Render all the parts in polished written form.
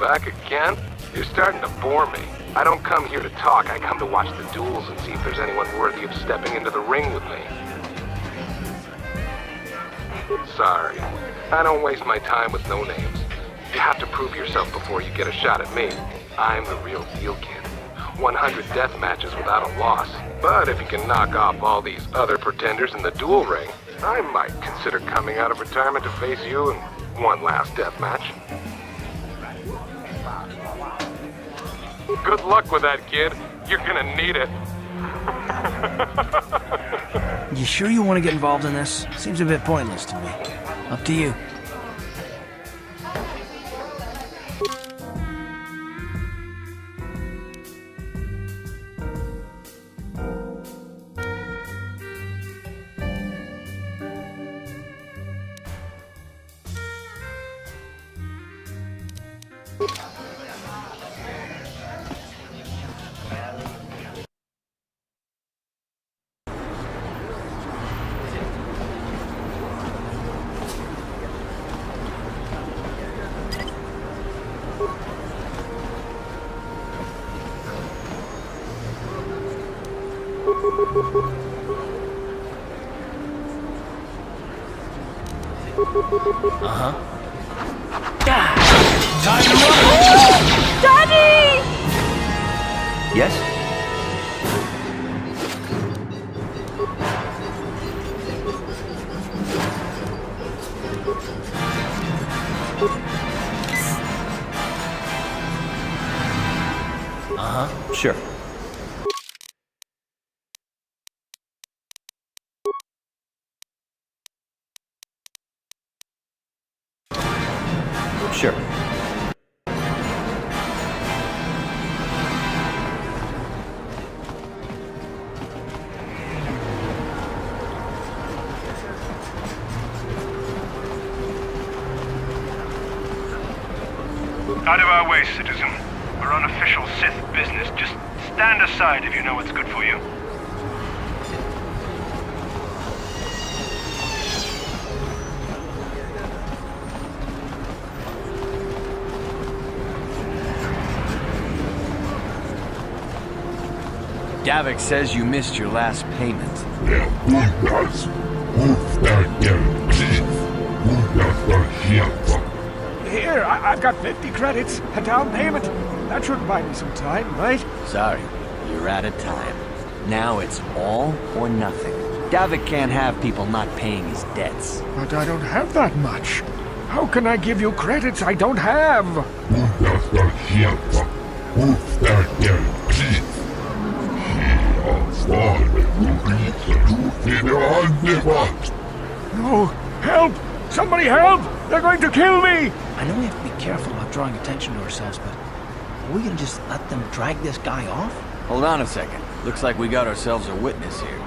back again? You're starting to bore me. I don't come here to talk, I come to watch the duels and see if there's anyone worthy of stepping into the ring with me. Sorry, I don't waste my time with no names. You have to prove yourself before you get a shot at me. I'm the real deal, kid. 100 death matches without a loss. But if you can knock off all these other pretenders in the duel ring, I might consider coming out of retirement to face you in one last death match. Good luck with that, kid. You're gonna need it. You sure you want to get involved in this? Seems a bit pointless to me. Up to you. Uh-huh. Time to run! Daddy! Yes? Uh-huh. Sure. Sure. Out of our way, citizen. We're on official Sith business. Just stand aside if you know what's good for you. Davik says you missed your last payment. Here, I've got 50 credits, a down payment. That should buy me some time, right? Sorry, you're out of time. Now it's all or nothing. Davik can't have people not paying his debts. But I don't have that much. How can I give you credits I don't have? No! Help! Somebody help! They're going to kill me! I know we have to be careful about drawing attention to ourselves, but are we gonna just let them drag this guy off? Hold on a second. Looks like we got ourselves a witness here.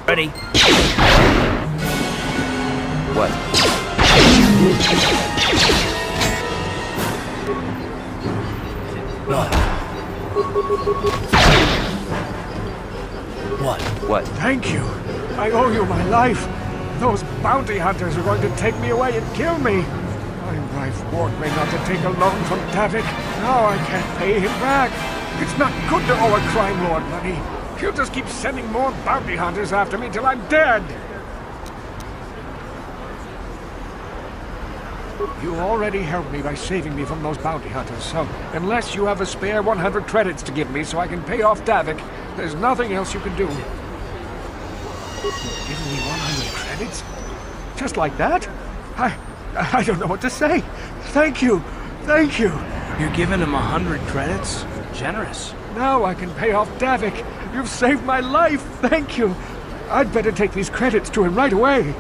Ready? What? What? Thank you. I owe you my life. Those bounty hunters are going to take me away and kill me. My wife warned me not to take a loan from Davik. Now I can't pay him back. It's not good to owe a crime lord money. He'll just keep sending more bounty hunters after me till I'm dead. You already helped me by saving me from those bounty hunters, so unless you have a spare 100 credits to give me so I can pay off Davik, there's nothing else you can do. Give me 100 credits? Just like that? I don't know what to say. Thank you. Thank you. You're giving him 100 credits? Generous. Now I can pay off Davik. You've saved my life. Thank you. I'd better take these credits to him right away.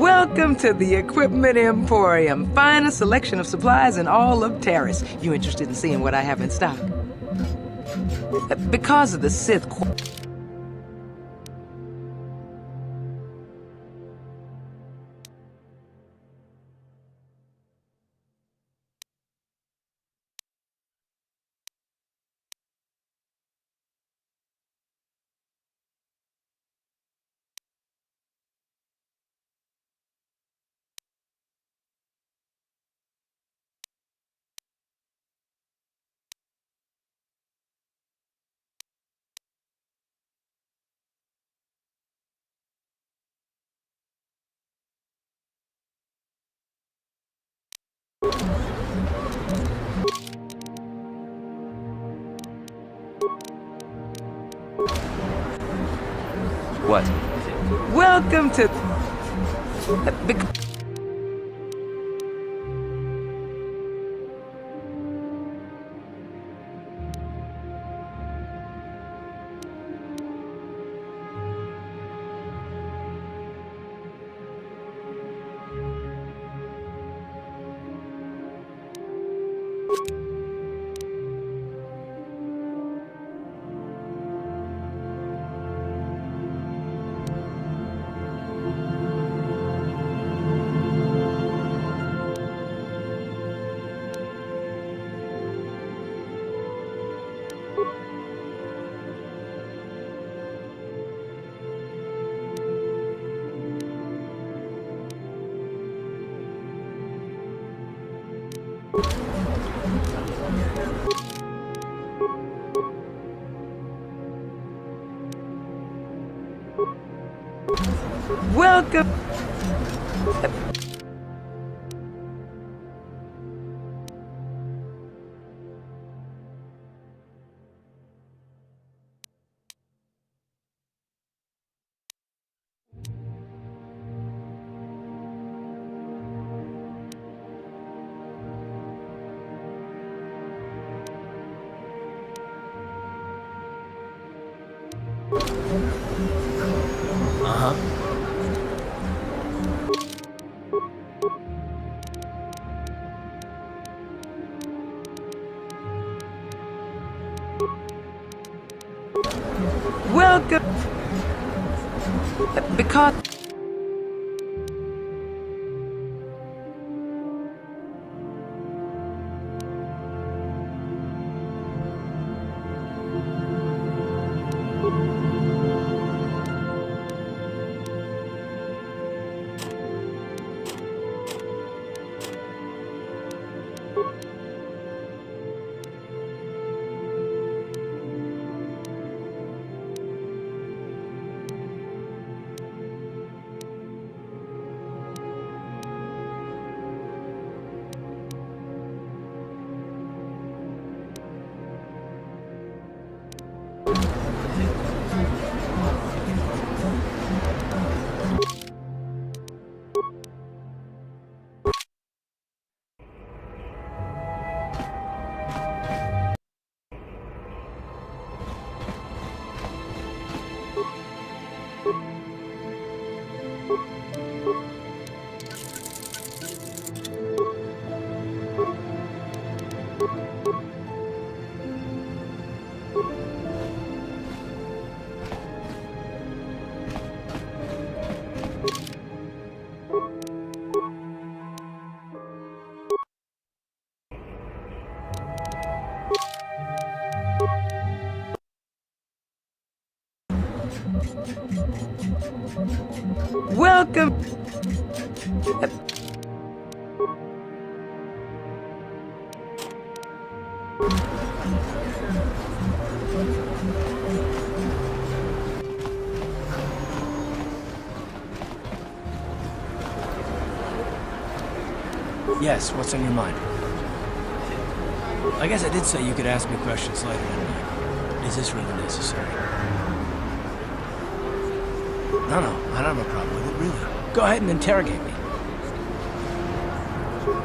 Welcome to the Equipment Emporium. Finest selection of supplies in all of Terrace. You interested in seeing what I have in stock? Because of the Sith... What? Welcome to... Welcome... Welcome... Because... Welcome... Yes, what's on your mind? I guess I did say you could ask me questions later, didn't I? Is this really necessary? No, I don't have a problem with it, really. Go ahead and interrogate me.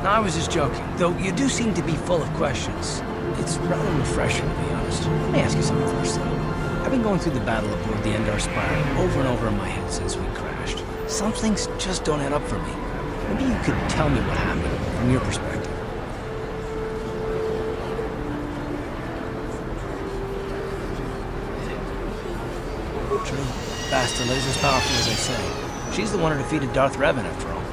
No, I was just joking, though you do seem to be full of questions. It's rather refreshing, to be honest. Let me ask you something first, though. I've been going through the battle aboard the Endar Spiral over and over in my head since we crashed. Some things just don't add up for me. Maybe you could tell me what happened from your perspective. True. Bastila's as powerful as they say. She's the one who defeated Darth Revan, after all.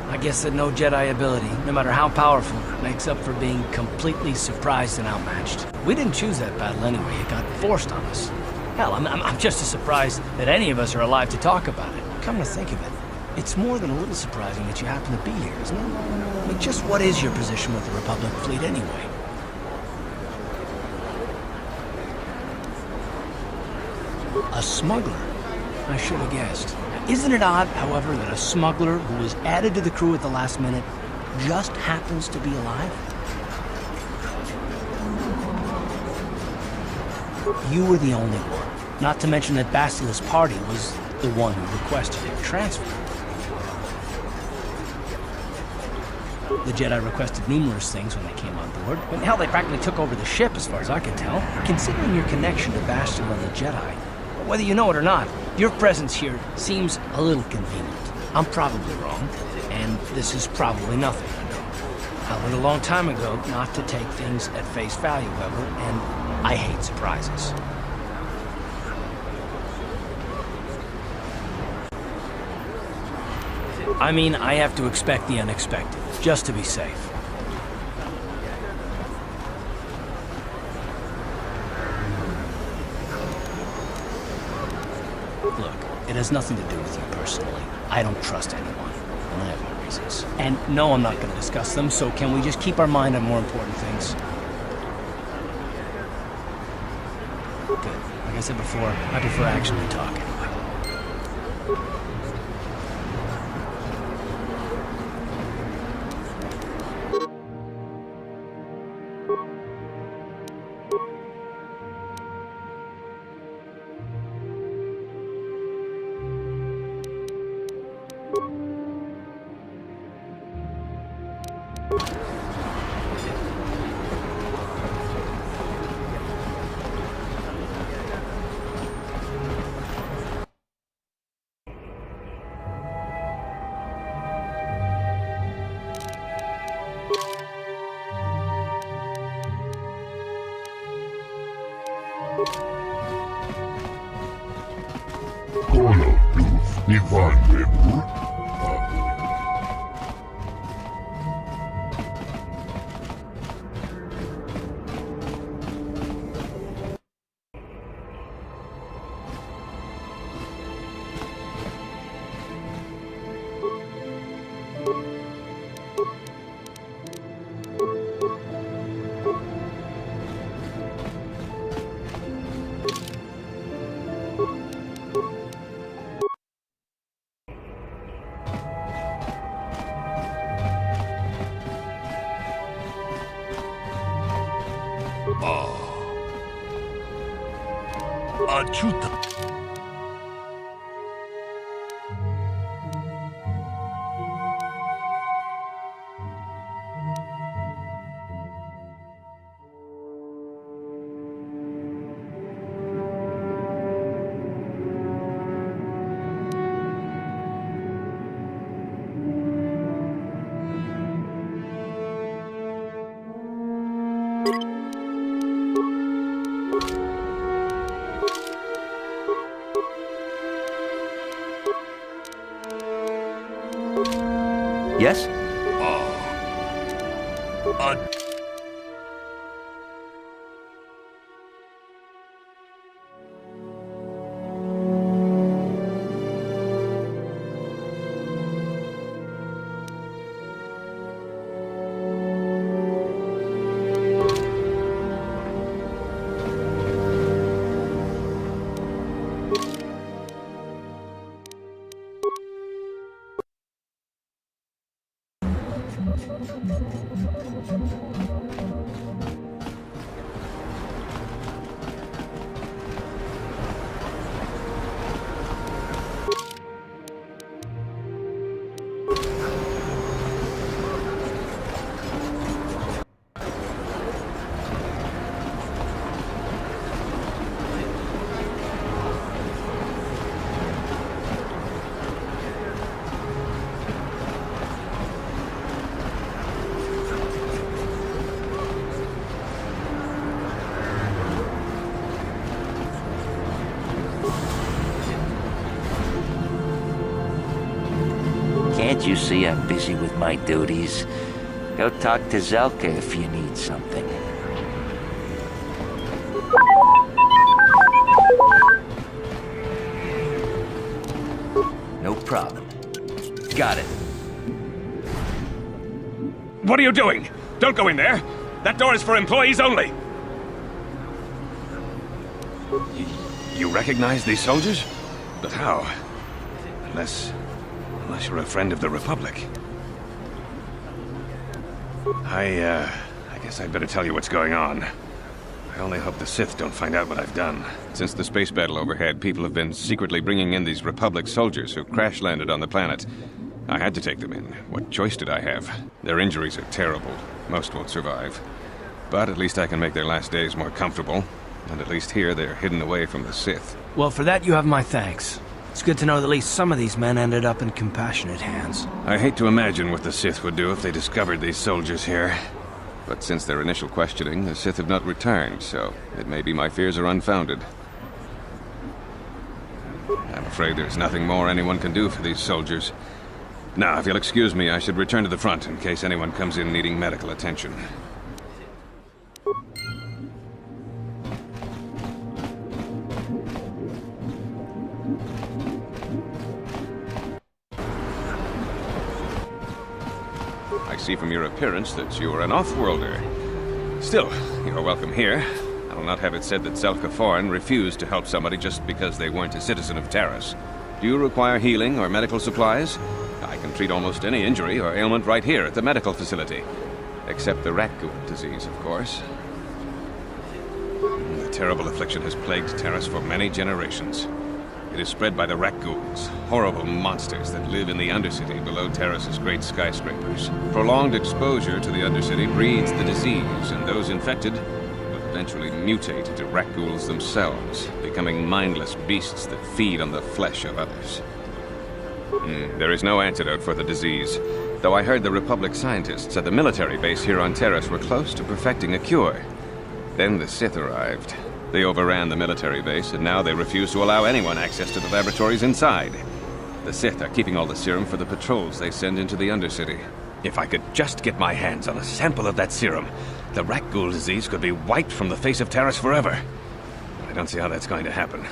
I guess that no Jedi ability, no matter how powerful, makes up for being completely surprised and outmatched. We didn't choose that battle anyway. It got forced on us. Hell, I'm just as surprised that any of us are alive to talk about it. Come to think of it, it's more than a little surprising that you happen to be here, isn't it? I mean, just what is your position with the Republic fleet anyway? A smuggler? I should have guessed. Isn't it odd, however, that a smuggler who was added to the crew at the last minute just happens to be alive? You were the only one. Not to mention that Bastila's party was the one who requested your transfer. The Jedi requested numerous things when they came on board. But hell, they practically took over the ship, as far as I can tell. Considering your connection to Bastila and the Jedi, whether you know it or not, your presence here seems a little convenient. I'm probably wrong, and this is probably nothing. I learned a long time ago not to take things at face value, however, and I hate surprises. I mean, I have to expect the unexpected, just to be safe. Look, it has nothing to do with you personally. I don't trust anyone, and I have my reasons. And no, I'm not going to discuss them, so can we just keep our mind on more important things? Good. Like I said before, I prefer actually talk anyway. Achuta. Yes? Can't you see I'm busy with my duties? Go talk to Zelka if you need something. No problem. Got it. What are you doing? Don't go in there! That door is for employees only! You recognize these soldiers? But how? Unless you're a friend of the Republic. I guess I'd better tell you what's going on. I only hope the Sith don't find out what I've done. Since the space battle overhead, people have been secretly bringing in these Republic soldiers who crash-landed on the planet. I had to take them in. What choice did I have? Their injuries are terrible. Most won't survive. But at least I can make their last days more comfortable. And at least here, they're hidden away from the Sith. Well, for that you have my thanks. It's good to know that at least some of these men ended up in compassionate hands. I hate to imagine what the Sith would do if they discovered these soldiers here. But since their initial questioning, the Sith have not returned, so it may be my fears are unfounded. I'm afraid there's nothing more anyone can do for these soldiers. Now, if you'll excuse me, I should return to the front in case anyone comes in needing medical attention. I see from your appearance that you are an off-worlder. Still, you're welcome here. I'll not have it said that Zelka Foreign refused to help somebody just because they weren't a citizen of Taris. Do you require healing or medical supplies? I can treat almost any injury or ailment right here at the medical facility. Except the rat ghoul disease, of course. The terrible affliction has plagued Taris for many generations. It is spread by the rat ghouls, horrible monsters that live in the Undercity below Taris's great skyscrapers. Prolonged exposure to the Undercity breeds the disease, and those infected will eventually mutate into rat ghouls themselves, becoming mindless beasts that feed on the flesh of others. There is no antidote for the disease, though I heard the Republic scientists at the military base here on Taris were close to perfecting a cure. Then the Sith arrived. They overran the military base, and now they refuse to allow anyone access to the laboratories inside. The Sith are keeping all the serum for the patrols they send into the Undercity. If I could just get my hands on a sample of that serum, the rat ghoul disease could be wiped from the face of Taris forever. I don't see how that's going to happen.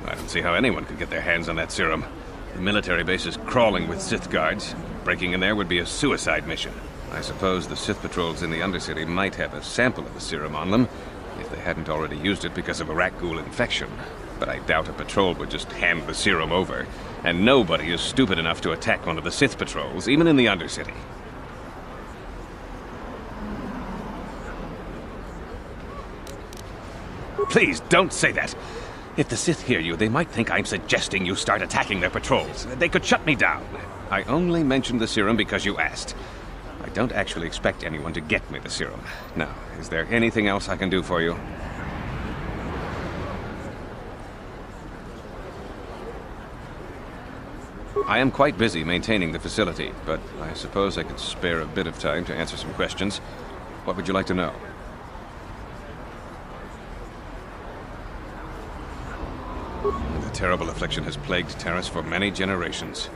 I don't see how anyone could get their hands on that serum. The military base is crawling with Sith guards. Breaking in there would be a suicide mission. I suppose the Sith patrols in the Undercity might have a sample of the serum on them, if they hadn't already used it because of a rat ghoul infection. But I doubt a patrol would just hand the serum over. And nobody is stupid enough to attack one of the Sith patrols, even in the Undercity. Please, don't say that. If the Sith hear you, they might think I'm suggesting you start attacking their patrols. They could shut me down. I only mentioned the serum because you asked. I don't actually expect anyone to get me the serum. Now, is there anything else I can do for you? I am quite busy maintaining the facility, but I suppose I could spare a bit of time to answer some questions. What would you like to know? The terrible affliction has plagued Taris for many generations.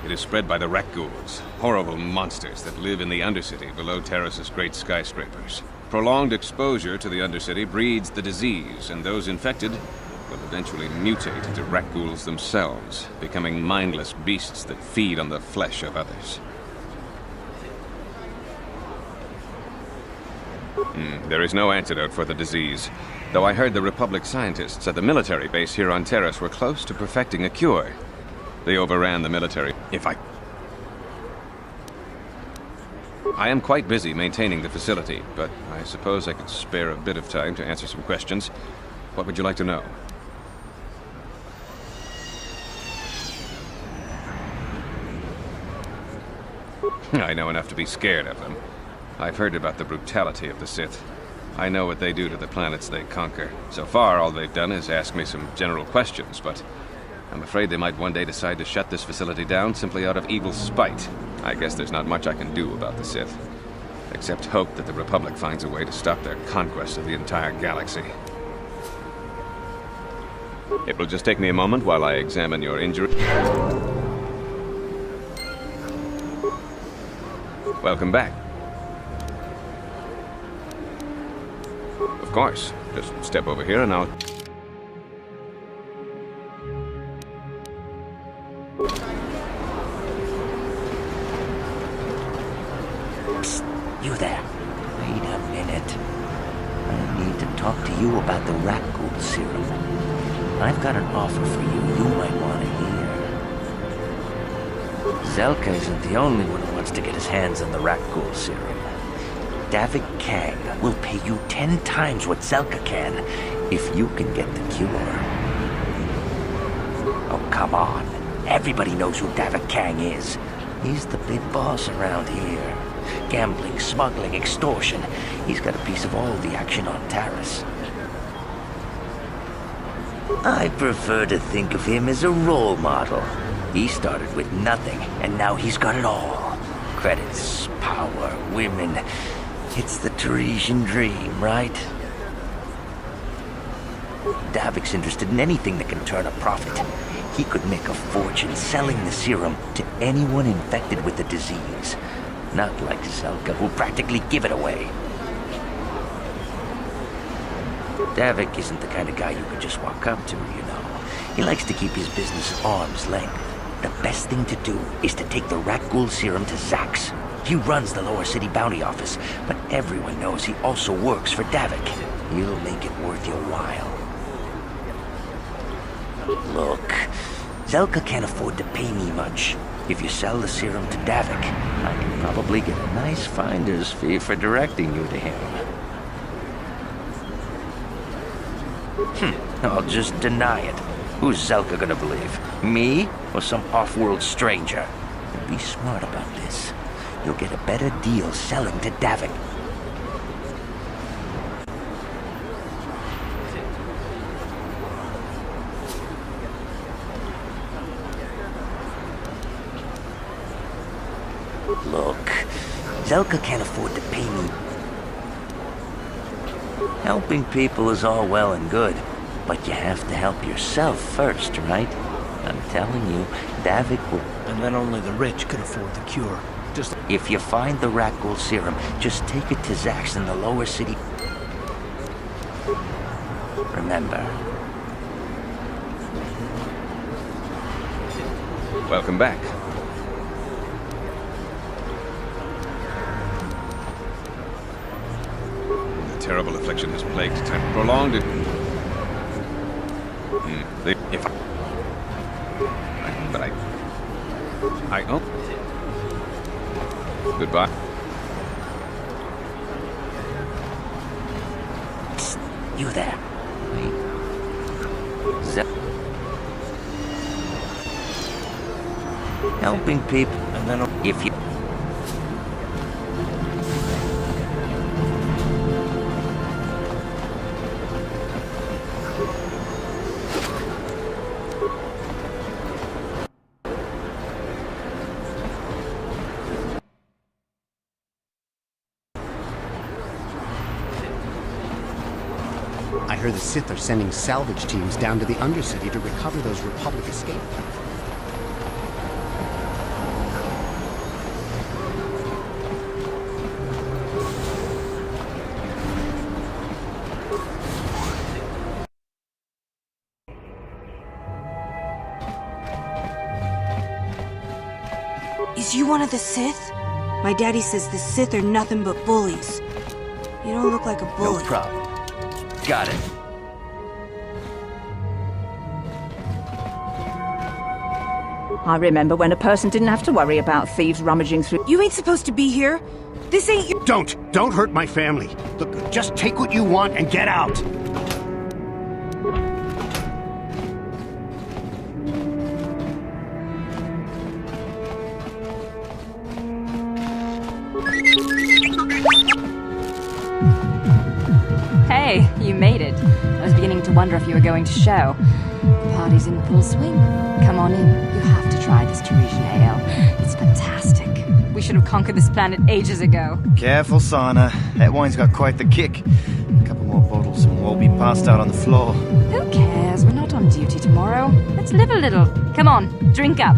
It is spread by the rat ghouls, horrible monsters that live in the Undercity below Taris's great skyscrapers. Prolonged exposure to the Undercity breeds the disease, and those infected will eventually mutate into rat ghouls themselves, becoming mindless beasts that feed on the flesh of others. There is no antidote for the disease, though I heard the Republic scientists at the military base here on Taris were close to perfecting a cure. They overran the military. I am quite busy maintaining the facility, but I suppose I could spare a bit of time to answer some questions. What would you like to know? I know enough to be scared of them. I've heard about the brutality of the Sith. I know what they do to the planets they conquer. So far, all they've done is ask me some general questions, but I'm afraid they might one day decide to shut this facility down simply out of evil spite. I guess there's not much I can do about the Sith, except hope that the Republic finds a way to stop their conquest of the entire galaxy. It will just take me a moment while I examine your injury. Welcome back. Of course. Just step over here and I'll... Psst, you there. Wait a minute. I need to talk to you about the rat ghoul serum. I've got an offer for you might want to hear. Zelka isn't the only one who wants to get his hands on the rat ghoul serum. Davik Kang will pay you 10 times what Zelka can if you can get the cure. Oh, come on. Everybody knows who Davik Kang is. He's the big boss around here. Gambling, smuggling, extortion. He's got a piece of all the action on Taris. I prefer to think of him as a role model. He started with nothing, and now he's got it all. Credits, power, women. It's the Tarisian dream, right? Davik's interested in anything that can turn a profit. He could make a fortune selling the serum to anyone infected with the disease. Not like Zelka, who'll practically give it away. Davik isn't the kind of guy you could just walk up to, you know. He likes to keep his business at arm's length. The best thing to do is to take the rat ghoul serum to Zax. He runs the Lower City Bounty Office, but everyone knows he also works for Davik. He'll make it worth your while. Look, Zelka can't afford to pay me much. If you sell the serum to Davik, I can probably get a nice finder's fee for directing you to him. I'll just deny it. Who's Zelka gonna believe? Me or some off-world stranger? And be smart about this. You'll get a better deal selling to Davik. Look, Zelka can't afford to pay me. Helping people is all well and good, but you have to help yourself first, right? I'm telling you, Davik will... And then only the rich could afford the cure. Just... If you find the rat ghoul serum, just take it to Zax in the Lower City. Remember. Welcome back. The terrible affliction has plagued town. Prolonged it. If but I oh. Goodbye. Psst, you there. Wait. Helping people, and then if you... I heard the Sith are sending salvage teams down to the Undercity to recover those Republic escape plans. Is you one of the Sith? My daddy says the Sith are nothing but bullies. You don't look like a bully. No problem. Got it. I remember when a person didn't have to worry about thieves rummaging through... You ain't supposed to be here. This ain't your... Don't hurt my family. Look, just take what you want and get out. Hey, you made it. I was beginning to wonder if you were going to show. The party's in full swing. Come on in. You have to try this Tarisian ale. It's fantastic. We should have conquered this planet ages ago. Careful, Sana. That wine's got quite the kick. A couple more bottles and we'll be passed out on the floor. Who cares? cares? We're not on duty tomorrow. Let's live a little. Come on, drink up.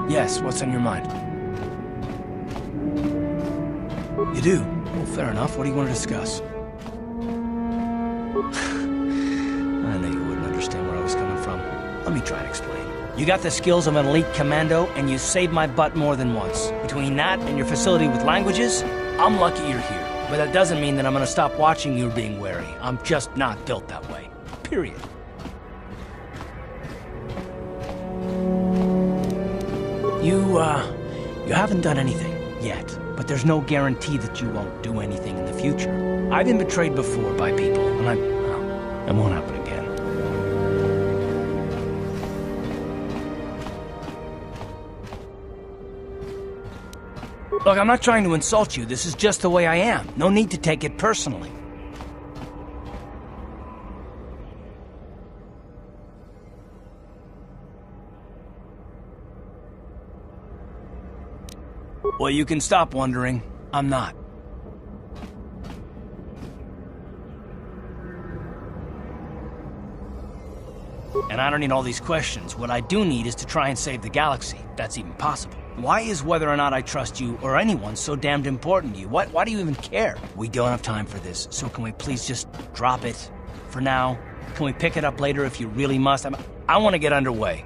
Yes, what's on your mind? You do? Well, fair enough. What do you want to discuss? I knew you wouldn't understand where I was coming from. Let me try and explain. You got the skills of an elite commando, and you saved my butt more than once. Between that and your facility with languages, I'm lucky you're here. But that doesn't mean that I'm gonna stop watching you being wary. I'm just not built that way. Period. You haven't done anything yet, but there's no guarantee that you won't do anything in the future. I've been betrayed before by people, and it won't happen again. Look, I'm not trying to insult you. This is just the way I am. No need to take it personally. Well, you can stop wondering. I'm not. And I don't need all these questions. What I do need is to try and save the galaxy. That's even possible. Why is whether or not I trust you or anyone so damned important to you? Why do you even care? We don't have time for this, so can we please just drop it for now? Can we pick it up later if you really must? I want to get underway.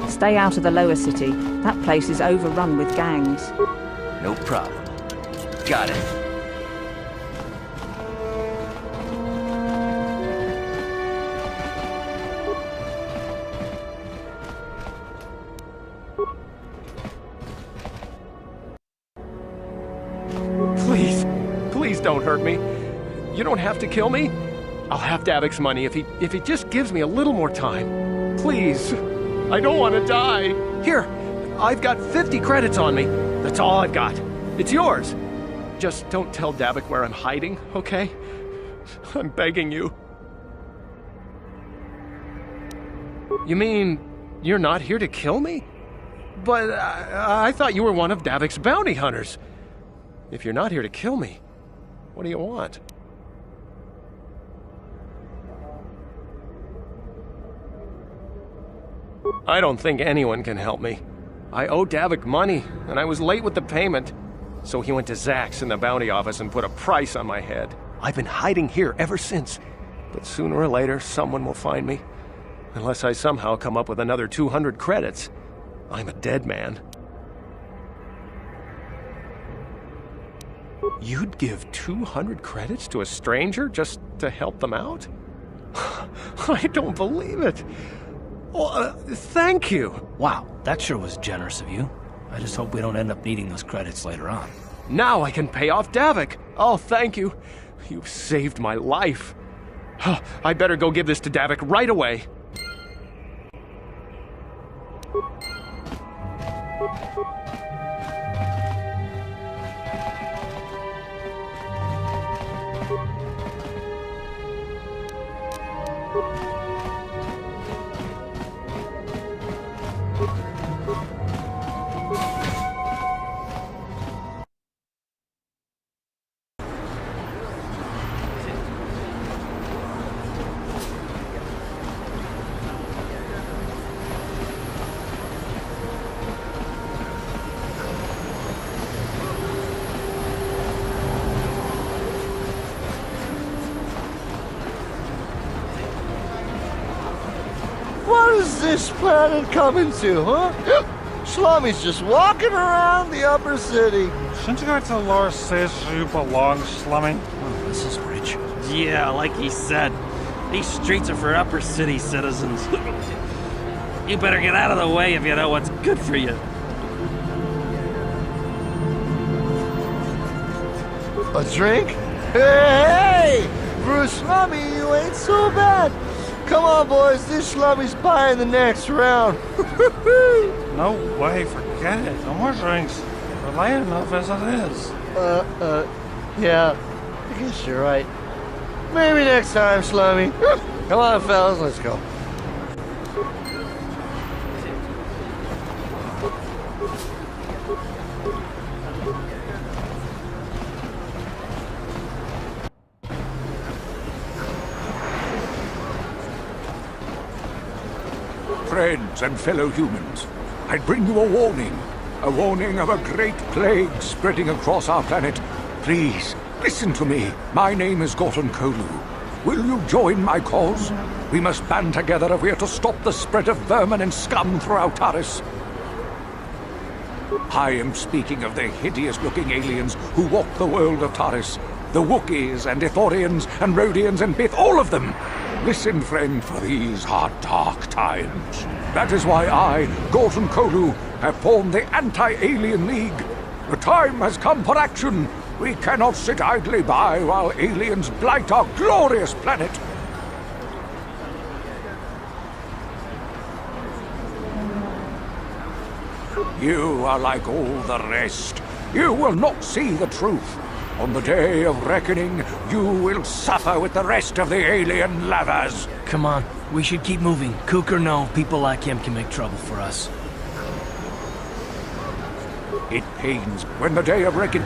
Stay out of the lower city. That place is overrun with gangs. No problem. Got it. Please don't hurt me. You don't have to kill me. I'll have Davik's money if he just gives me a little more time. Please. I don't want to die. Here, I've got 50 credits on me. That's all I've got. It's yours. Just don't tell Davik where I'm hiding, okay? I'm begging you. You mean you're not here to kill me? But I thought you were one of Davik's bounty hunters. If you're not here to kill me, what do you want? I don't think anyone can help me. I owe Davik money, and I was late with the payment. So he went to Zach's in the bounty office and put a price on my head. I've been hiding here ever since. But sooner or later, someone will find me. Unless I somehow come up with another 200 credits. I'm a dead man. You'd give 200 credits to a stranger just to help them out? I don't believe it. Well, thank you. Wow, that sure was generous of you. I just hope we don't end up needing those credits later on. Now I can pay off Davik. Oh, thank you. You've saved my life. I better go give this to Davik right away. What is this planet coming to, huh? Slummy's just walking around the upper city. Shouldn't you go to Laura says you belong, Slummy? Oh, this is rich. Yeah, like he said, these streets are for upper city citizens. You better get out of the way if you know what's good for you. A drink? Hey! Bruce Slummy, you ain't so bad. Come on, boys, this Slummy's buying the next round. No way, forget it. No more drinks. We're late enough as it is. Yeah, I guess you're right. Maybe next time, Slummy. Come on, fellas, let's go. Friends and fellow humans, I bring you a warning of a great plague spreading across our planet. Please, listen to me. My name is Gorton Kolu. Will you join my cause? We must band together if we are to stop the spread of vermin and scum throughout Taris. I am speaking of the hideous-looking aliens who walk the world of Taris. The Wookiees and Ithorians and Rhodians and Bith, all of them. Listen, friend, for these are dark times. That is why I, Gorton Kolu, have formed the Anti-Alien League. The time has come for action. We cannot sit idly by while aliens blight our glorious planet. You are like all the rest. You will not see the truth. On the day of reckoning, you will suffer with the rest of the alien lovers. Come on, we should keep moving. Kook or no, people like him can make trouble for us. It pains when the day of reckoning...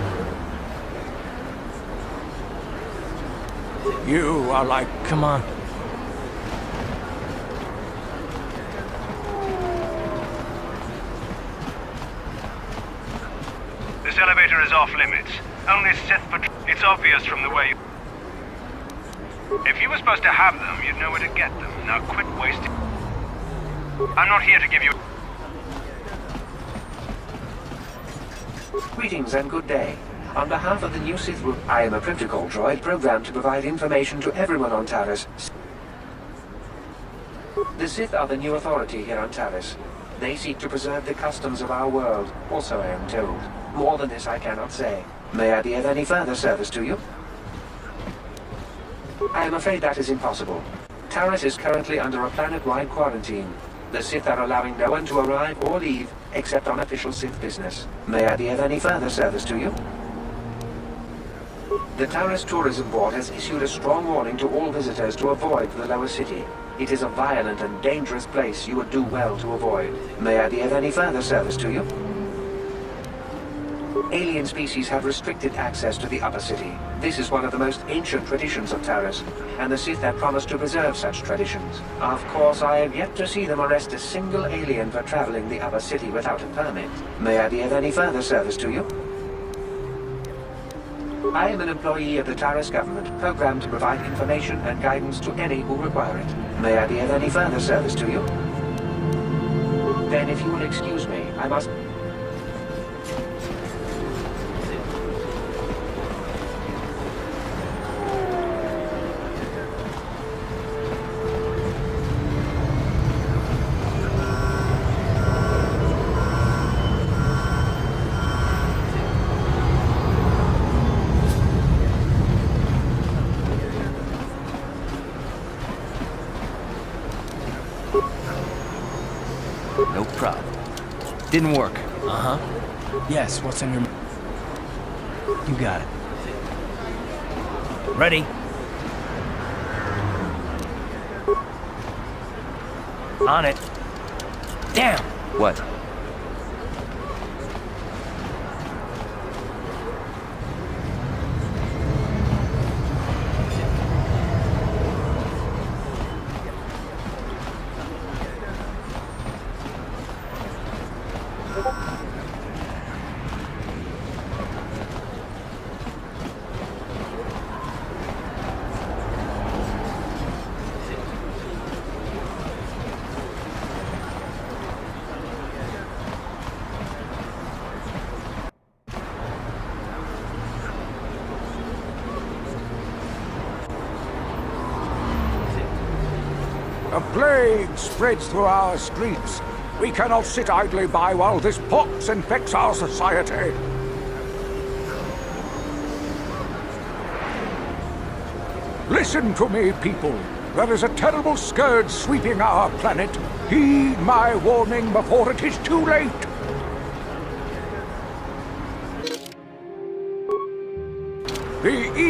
You are like... Come on. This elevator is off limits. Only Sith patrol. It's obvious from the way you... If you were supposed to have them, you'd know where to get them. Now quit wasting... I'm not here to give you... Greetings and good day. On behalf of the new Sith Group, I am a protocol droid programmed to provide information to everyone on Taris. The Sith are the new authority here on Taris. They seek to preserve the customs of our world, also I am told. More than this I cannot say. May I be of any further service to you? I am afraid that is impossible. Taris is currently under a planet-wide quarantine. The Sith are allowing no one to arrive or leave, except on official Sith business. May I be of any further service to you? The Taris Tourism Board has issued a strong warning to all visitors to avoid the lower city. It is a violent and dangerous place you would do well to avoid. May I be of any further service to you? Alien species have restricted access to the upper city. This is one of the most ancient traditions of Taris, and the Sith have promised to preserve such traditions. Of course, I have yet to see them arrest a single alien for traveling the upper city without a permit. May I be of any further service to you? I am an employee of the Taris government, programmed to provide information and guidance to any who require it. May I be of any further service to you? Then, if you will excuse me, I must... No problem. Didn't work. Uh-huh. Yes, what's on your... You got it. Ready? On it. Damn! What? A plague spreads through our streets. We cannot sit idly by while this pox infects our society. Listen to me, people. There is a terrible scourge sweeping our planet. Heed my warning before it is too late. The